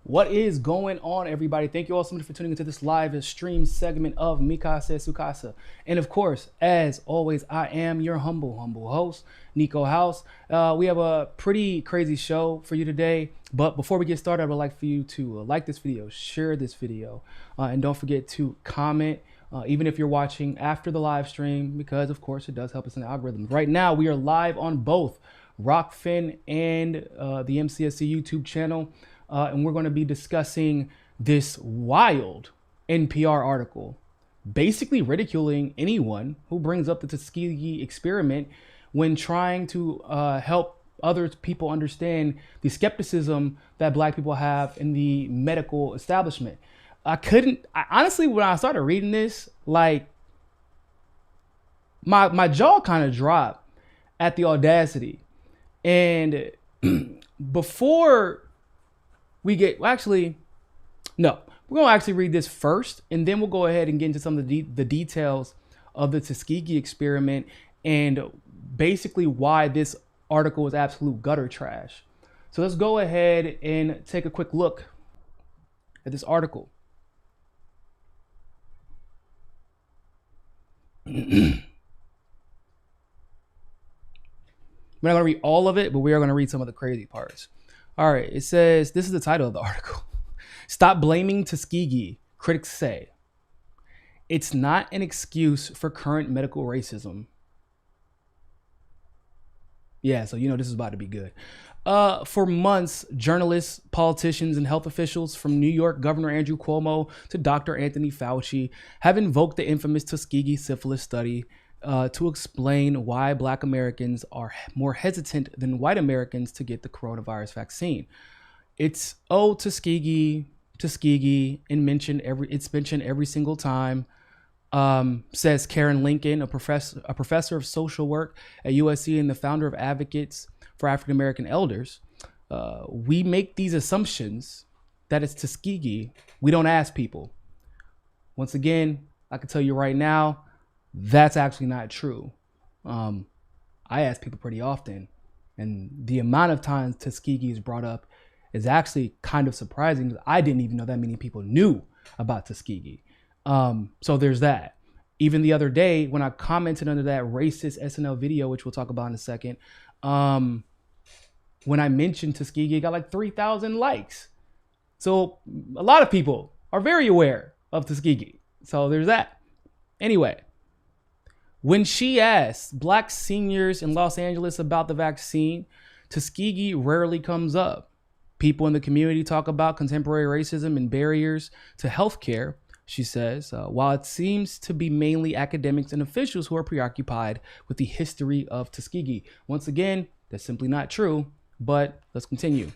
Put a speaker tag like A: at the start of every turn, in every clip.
A: What is going on, everybody? Thank you all so much for tuning into this live stream segment of Mikasa Sukasa. And of course, as always, I am your humble host, Niko House. We have a pretty crazy show for you today. But before we get started, I would like for you to like this video, share this video, and don't forget to comment, even if you're watching after the live stream, because of course it does help us in the algorithm. Right now, we are live on both Rockfin and the MCSC YouTube channel. And we're going to be discussing this wild NPR article, basically ridiculing anyone who brings up the Tuskegee experiment when trying to help other people understand the skepticism that Black people have in the medical establishment. Honestly, when I started reading this, like my jaw kind of dropped at the audacity. And before we get, we're going to actually read this first, and then we'll go ahead and get into some of the details of the Tuskegee experiment and basically why this article is absolute gutter trash. So let's go ahead and take a quick look at this article. We're not going to read all of it, but we are going to read some of the crazy parts. All right, it says, this is the title of the article. Stop blaming Tuskegee, critics say. It's not an excuse for current medical racism. Yeah, so you know this is about to be good. For months, journalists, politicians, and health officials from New York Governor Andrew Cuomo to Dr. Anthony Fauci have invoked the infamous Tuskegee syphilis study to explain why Black Americans are more hesitant than white Americans to get the coronavirus vaccine. It's Tuskegee, and it's mentioned every single time. Says Karen Lincoln, a professor of social work at USC and the founder of Advocates for African American Elders. We make these assumptions that it's Tuskegee. We don't ask people. Once again, I can tell you right now, that's actually not true. I ask people pretty often, and the amount of times Tuskegee is brought up is actually kind of surprising, because I didn't even know that many people knew about Tuskegee. So there's that. Even the other day when I commented under that racist SNL video, which we'll talk about in a second, when I mentioned Tuskegee, it got like 3,000 likes. So a lot of people are very aware of Tuskegee. So there's that. Anyway, when she asked Black seniors in Los Angeles about the vaccine, Tuskegee rarely comes up. People in the community talk about contemporary racism and barriers to healthcare, she says, while it seems to be mainly academics and officials who are preoccupied with the history of Tuskegee. Once again, that's simply not true, but let's continue.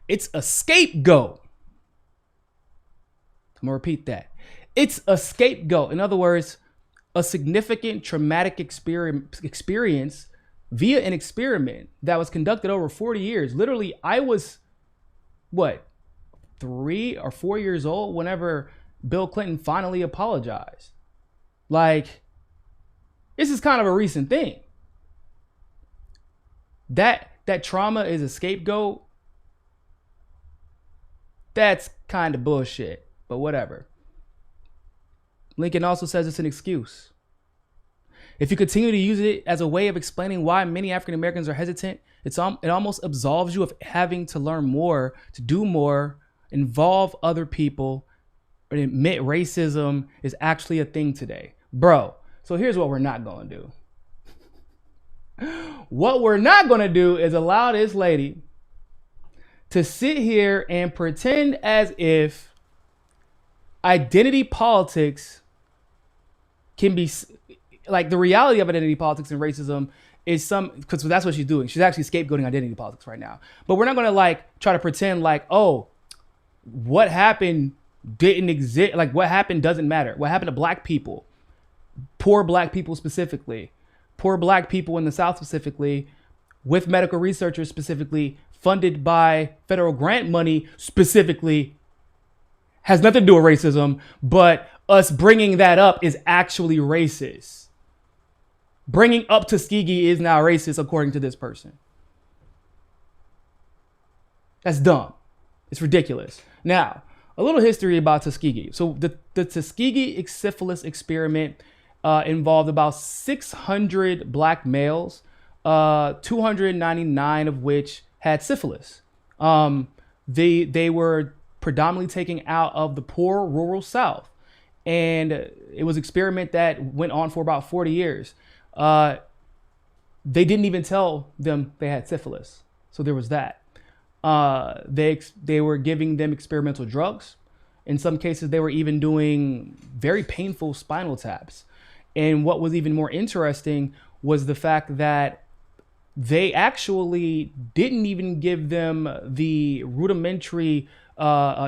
A: It's a scapegoat. I'm gonna repeat that. It's a scapegoat. In other words, a significant traumatic experience via an experiment that was conducted over 40 years. Literally, I was, 3 or 4 years old whenever Bill Clinton finally apologized. Like, this is kind of a recent thing. That trauma is a scapegoat. That's kind of bullshit, but whatever. Lincoln also says it's an excuse. If you continue to use it as a way of explaining why many African Americans are hesitant, it almost absolves you of having to learn more, to do more, involve other people, and admit racism is actually a thing today. Bro, so here's what we're not going to do. What we're not going to do is allow this lady to sit here and pretend as if identity politics can be, like, the reality of identity politics and racism is because that's what she's doing. She's actually scapegoating identity politics right now. But we're not going to try to pretend like, oh, what happened didn't exist. Like, what happened doesn't matter. What happened to Black people, poor Black people specifically, poor Black people in the South specifically, with medical researchers specifically, funded by federal grant money specifically, has nothing to do with racism, but us bringing that up is actually racist. Bringing up Tuskegee is now racist, according to this person. That's dumb. It's ridiculous. Now, a little history about Tuskegee. So the Tuskegee syphilis experiment involved about 600 black males, 299 of which had syphilis. They were predominantly taken out of the poor rural South. And it was an experiment that went on for about 40 years. They didn't even tell them they had syphilis. So there was that. They were giving them experimental drugs. In some cases, they were even doing very painful spinal taps. And what was even more interesting was the fact that they actually didn't even give them the rudimentary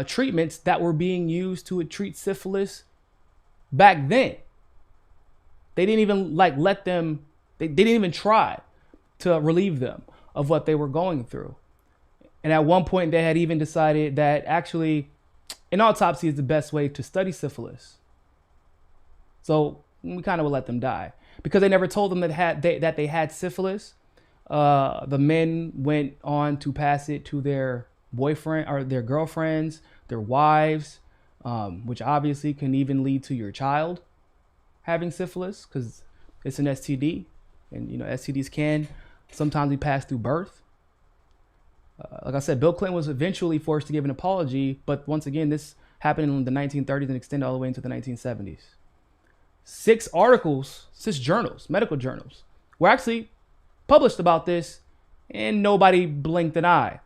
A: treatments that were being used to treat syphilis back then. They didn't even let them, they didn't even try to relieve them of what they were going through. And at one point they had even decided that actually an autopsy is the best way to study syphilis. So we kind of would let them die because they never told them that they had syphilis. The men went on to pass it to their boyfriend or their girlfriends, their wives, which obviously can even lead to your child having syphilis because it's an STD, and STDs can sometimes be passed through birth. Like I said, Bill Clinton was eventually forced to give an apology, but once again, this happened in the 1930s and extended all the way into the 1970s. 6 journals, medical journals, were actually published about this, and nobody blinked an eye.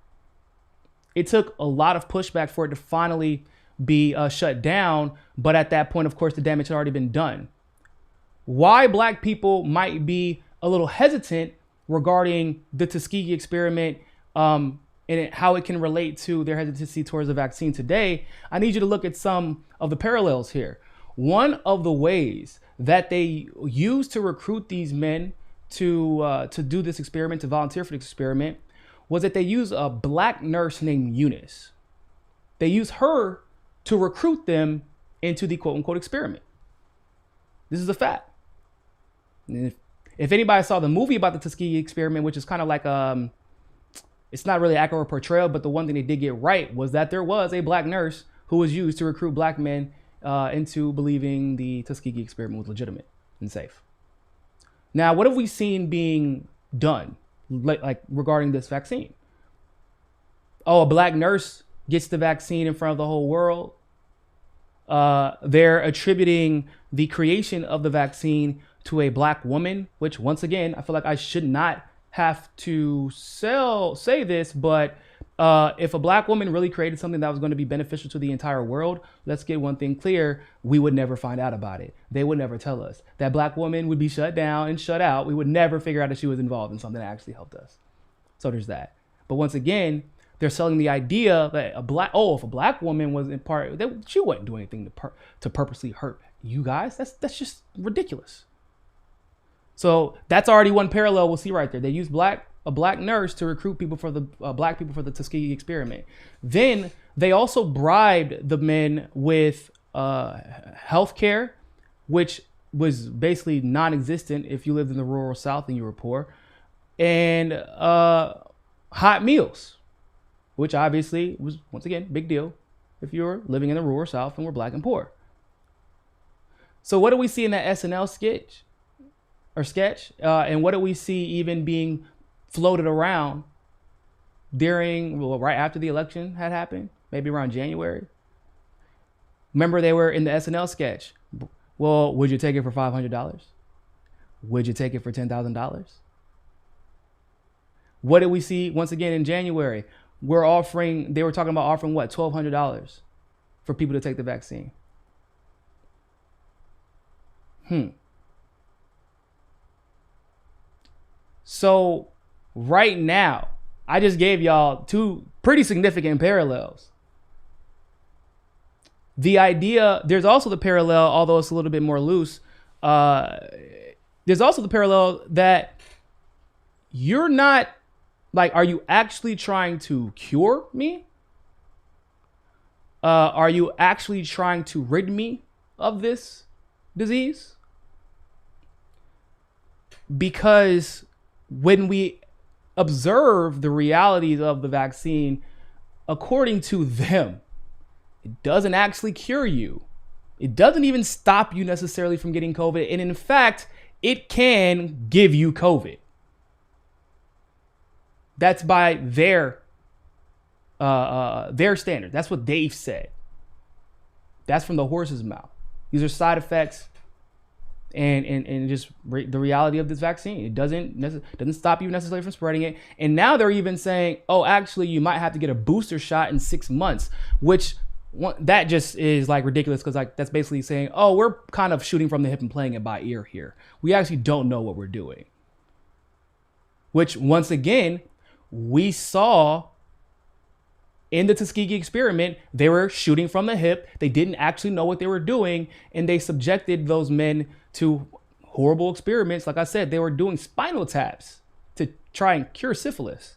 A: It took a lot of pushback for it to finally be shut down, but at that point, of course, the damage had already been done. Why black people might be a little hesitant regarding the Tuskegee experiment and how it can relate to their hesitancy towards the vaccine today, I need you to look at some of the parallels here. One of the ways that they used to recruit these men to do this experiment, to volunteer for this experiment, was that they used a black nurse named Eunice. They used her to recruit them into the quote unquote experiment. This is a fact. And if anybody saw the movie about the Tuskegee experiment, which is kind of like it's not really accurate portrayal, but the one thing they did get right was that there was a black nurse who was used to recruit black men into believing the Tuskegee experiment was legitimate and safe. Now, what have we seen being done like regarding this vaccine? Oh, a black nurse gets the vaccine in front of the whole world. They're attributing the creation of the vaccine to a black woman, which once again, I feel like I should not have to say this, but if a black woman really created something that was going to be beneficial to the entire world, let's get one thing clear. We would never find out about it. They would never tell us. That black woman would be shut down and shut out. We would never figure out that she was involved in something that actually helped us. So there's that. But once again, they're selling the idea that if a black woman was in part, she wouldn't do anything to purposely hurt you guys. That's just ridiculous. So that's already one parallel we'll see right there. They used a black nurse to recruit people for the black people for the Tuskegee experiment. Then they also bribed the men with health care, which was basically non-existent if you lived in the rural South and you were poor, and hot meals, which obviously was, once again, big deal if you were living in the rural South and were black and poor. So what do we see in that SNL sketch? And what do we see even being floated around right after the election had happened, maybe around January? Remember, they were in the SNL sketch. Well, would you take it for $500? Would you take it for $10,000? What did we see once again in January? They were talking about offering what, $1,200 for people to take the vaccine. So right now, I just gave y'all 2 pretty significant parallels. The idea, there's also the parallel, although it's a little bit more loose. There's also the parallel that you're not, are you actually trying to cure me? Are you actually trying to rid me of this disease? Because when we observe the realities of the vaccine, according to them, it doesn't actually cure you. It doesn't even stop you necessarily from getting COVID. And in fact, it can give you COVID. That's by their standard. That's what they've said. That's from the horse's mouth. These are side effects and just the reality of this vaccine. It doesn't stop you necessarily from spreading it. And now they're even saying, oh, actually, you might have to get a booster shot in 6 months, which that just is like ridiculous, because like that's basically saying, oh, we're kind of shooting from the hip and playing it by ear here. We actually don't know what we're doing. Which, once again, we saw in the Tuskegee experiment. They were shooting from the hip. They didn't actually know what they were doing, and they subjected those men to horrible experiments. Like I said, they were doing spinal taps to try and cure syphilis.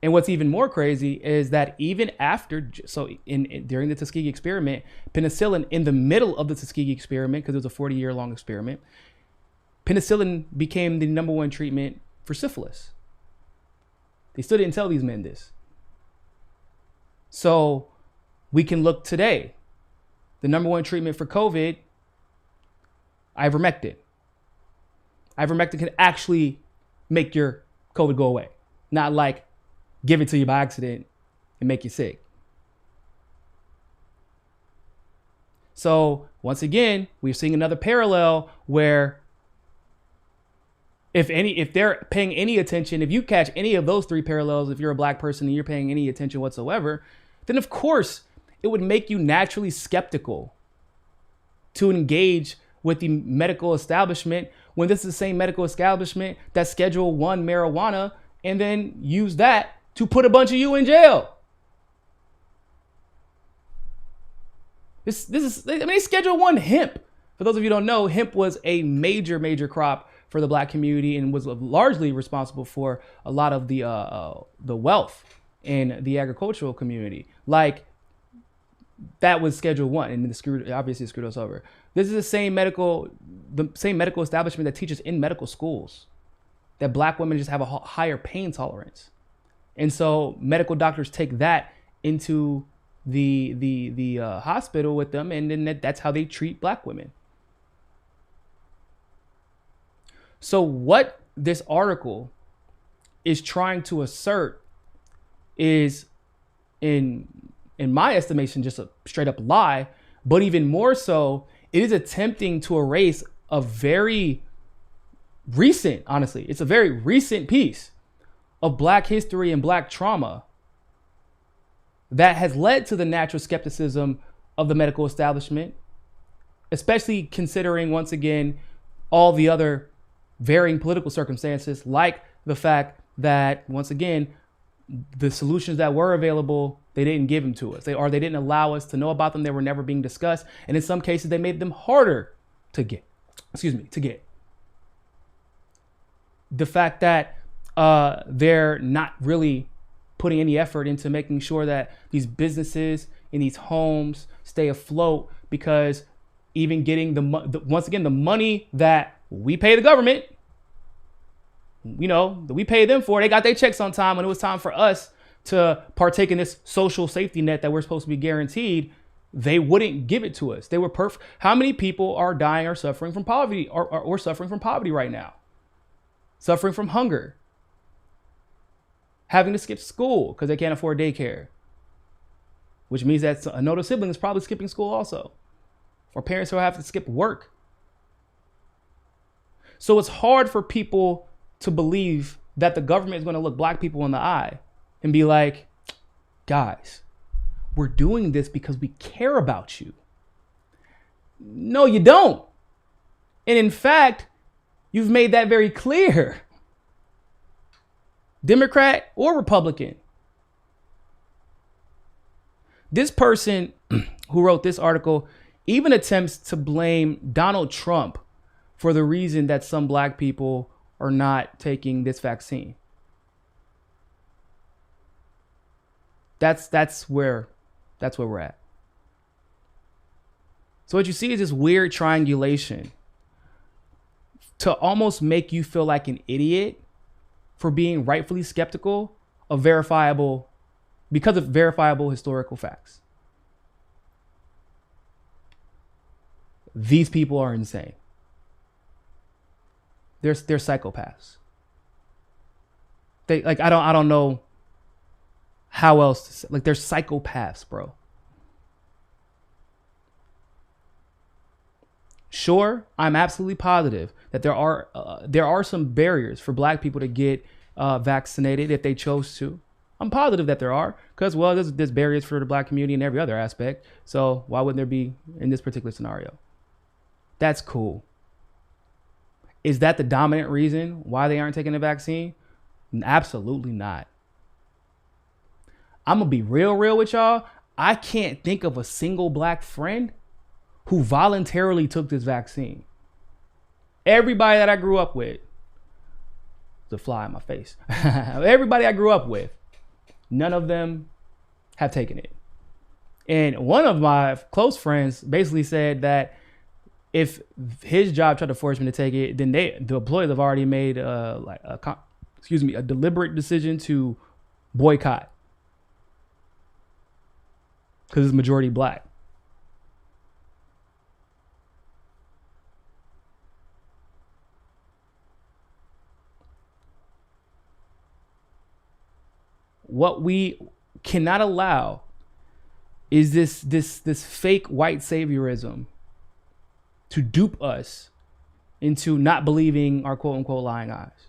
A: And what's even more crazy is that even after, during the Tuskegee experiment, penicillin, in the middle of the Tuskegee experiment, because it was a 40-year long experiment, penicillin became the #1 treatment for syphilis. They still didn't tell these men this. So we can look today. The #1 treatment for COVID, ivermectin. Ivermectin can actually make your COVID go away. Not like give it to you by accident and make you sick. So once again, we're seeing another parallel where if they're paying any attention, if you catch any of those three parallels, if you're a black person and you're paying any attention whatsoever, then of course it would make you naturally skeptical to engage with the medical establishment, when this is the same medical establishment that Schedule 1 marijuana and then use that to put a bunch of you in jail. This is, I mean, Schedule 1 hemp. For those of you who don't know, hemp was a major crop for the black community and was largely responsible for a lot of the wealth in the agricultural community. Like, that was Schedule 1, and obviously screwed us over. This is the same medical establishment that teaches in medical schools that black women just have a higher pain tolerance. And so medical doctors take that into the hospital with them, and then that's how they treat black women. So what this article is trying to assert is, in my estimation, just a straight up lie, but even more so, it is attempting to erase a very recent, honestly, it's a very recent piece of black history and black trauma that has led to the natural skepticism of the medical establishment, especially considering, once again, all the other varying political circumstances, like the fact that, once again, the solutions that were available, they didn't give them to us. They didn't allow us to know about them. They were never being discussed. And in some cases, they made them harder to get. The fact that they're not really putting any effort into making sure that these businesses in these homes stay afloat, because even getting once again, the money that we pay the government, that we pay them for, they got their checks on time. When it was time for us to partake in this social safety net that we're supposed to be guaranteed, they wouldn't give it to us. They were perfect. How many people are dying or suffering from poverty or suffering from poverty right now? Suffering from hunger, having to skip school because they can't afford daycare, which means that another sibling is probably skipping school also, or parents who have to skip work. So it's hard for people to believe that the government is going to look black people in the eye and be like, guys, we're doing this because we care about you. No, you don't. And in fact, you've made that very clear. Democrat or Republican. This person who wrote this article even attempts to blame Donald Trump for the reason that some black people are not taking this vaccine. That's where we're at. So what you see is this weird triangulation to almost make you feel like an idiot for being rightfully skeptical of verifiable historical facts. These people are insane. They're psychopaths. They like I don't know how else to say. Like, they're psychopaths, bro. Sure, I'm absolutely positive that there are some barriers for black people to get vaccinated if they chose to. I'm positive that there are, because, well, there's barriers for the black community in every other aspect. So why wouldn't there be in this particular scenario? That's cool. Is that the dominant reason why they aren't taking the vaccine? Absolutely not. I'm going to be real with y'all. I can't think of a single black friend who voluntarily took this vaccine. Everybody that I grew up with, the fly in my face. Everybody I grew up with, none of them have taken it. And one of my close friends basically said that if his job tried to force me to take it, then the employees have already made a deliberate decision to boycott because it's majority black. What we cannot allow is this fake white saviorism to dupe us into not believing our quote unquote lying eyes.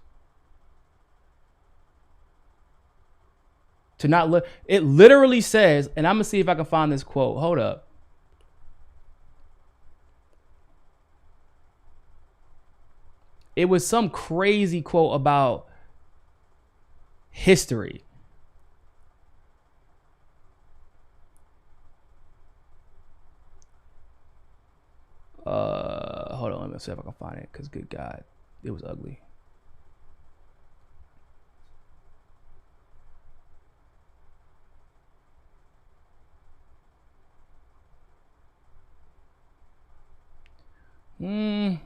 A: To not look, it literally says, and I'm gonna see if I can find this quote. Hold up. It was some crazy quote about history. Hold on, let me see if I can find it, because good God, it was ugly. Let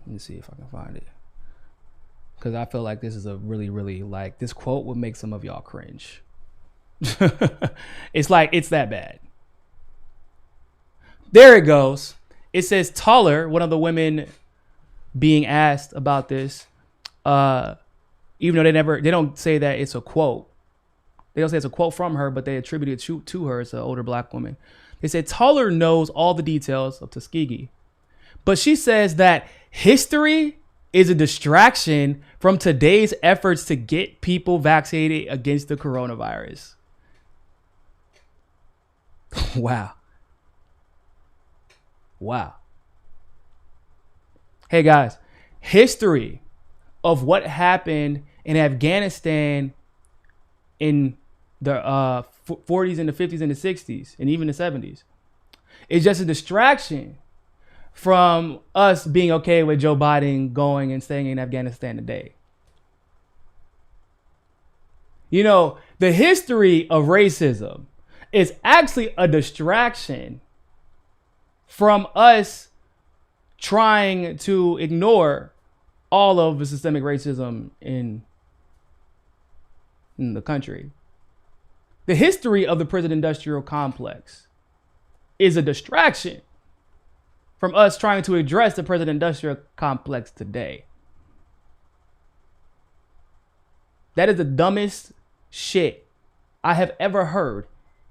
A: me see if I can find it, because I feel like this is a really like, this quote would make some of y'all cringe. It's like, it's that bad. There it goes. It says taller, one of the women being asked about this, even though they don't say that it's a quote. They don't say it's a quote from her, but they attribute it to her. It's an older black woman. They said taller knows all the details of Tuskegee, but she says that history is a distraction from today's efforts to get people vaccinated against the coronavirus. Wow. Hey guys, history of what happened in Afghanistan in the 40s and the 50s and the 60s and even the 70s is just a distraction from us being okay with Joe Biden going and staying in Afghanistan today. You know, the history of racism is actually a distraction from us trying to ignore all of the systemic racism in the country. The history of the prison industrial complex is a distraction from us trying to address the prison industrial complex today. That is the dumbest shit I have ever heard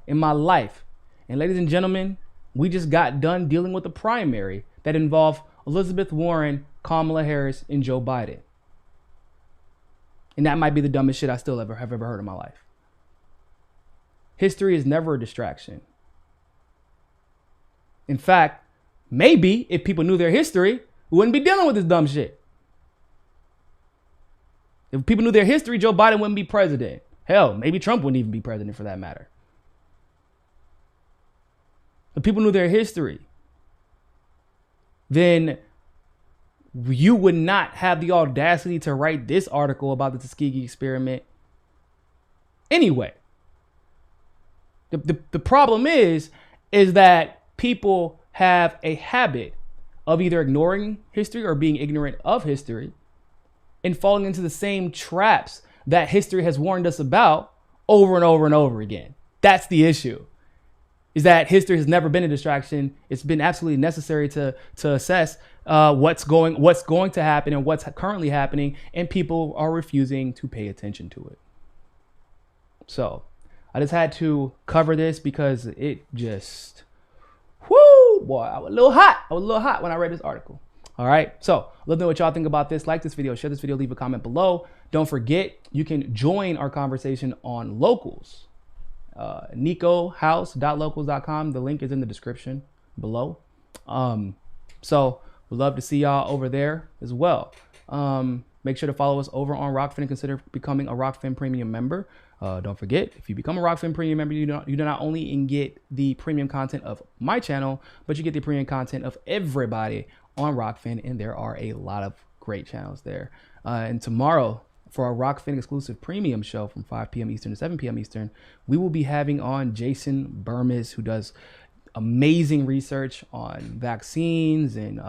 A: in my life. And ladies and gentlemen, we just got done dealing with a primary that involved Elizabeth Warren, Kamala Harris, and Joe Biden. And that might be the dumbest shit I still have ever heard in my life. History is never a distraction. In fact, maybe if people knew their history, we wouldn't be dealing with this dumb shit. If people knew their history, Joe Biden wouldn't be president. Hell, maybe Trump wouldn't even be president for that matter. If people knew their history, then you would not have the audacity to write this article about the Tuskegee experiment anyway. The problem is that people have a habit of either ignoring history or being ignorant of history and falling into the same traps that history has warned us about over and over and over again. That's the issue. Is that history has never been a distraction. It's been absolutely necessary to assess what's going to happen and what's currently happening, and people are refusing to pay attention to it. So I just had to cover this because it just, whoo, boy, I was a little hot when I read this article. All right, so let me know what y'all think about this. Like this video, share this video, leave a comment below. Don't forget, you can join our conversation on Locals. NikoHouse.locals.com. The link is in the description below. So we'd love to see y'all over there as well. Make sure to follow us over on Rockfin and consider becoming a Rockfin Premium member. Don't forget, if you become a Rockfin Premium member, you do not only get the premium content of my channel, but you get the premium content of everybody on Rockfin, and there are a lot of great channels there. And tomorrow, for our Rockfin exclusive premium show from 5 p.m. Eastern to 7 p.m. Eastern, we will be having on Jason Burmis, who does amazing research on vaccines and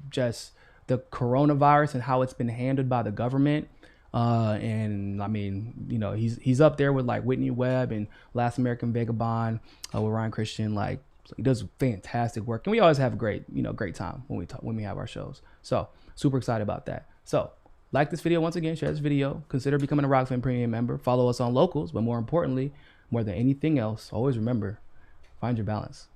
A: just the coronavirus and how it's been handled by the government. And I mean, you know, he's up there with like Whitney Webb and Last American Vagabond, with Ryan Christian. Like, he does fantastic work, and we always have a great time when we have our shows. So super excited about that. So like this video once again, share this video, consider becoming a Rockfin Premium member, follow us on Locals, but more importantly, more than anything else, always remember, find your balance.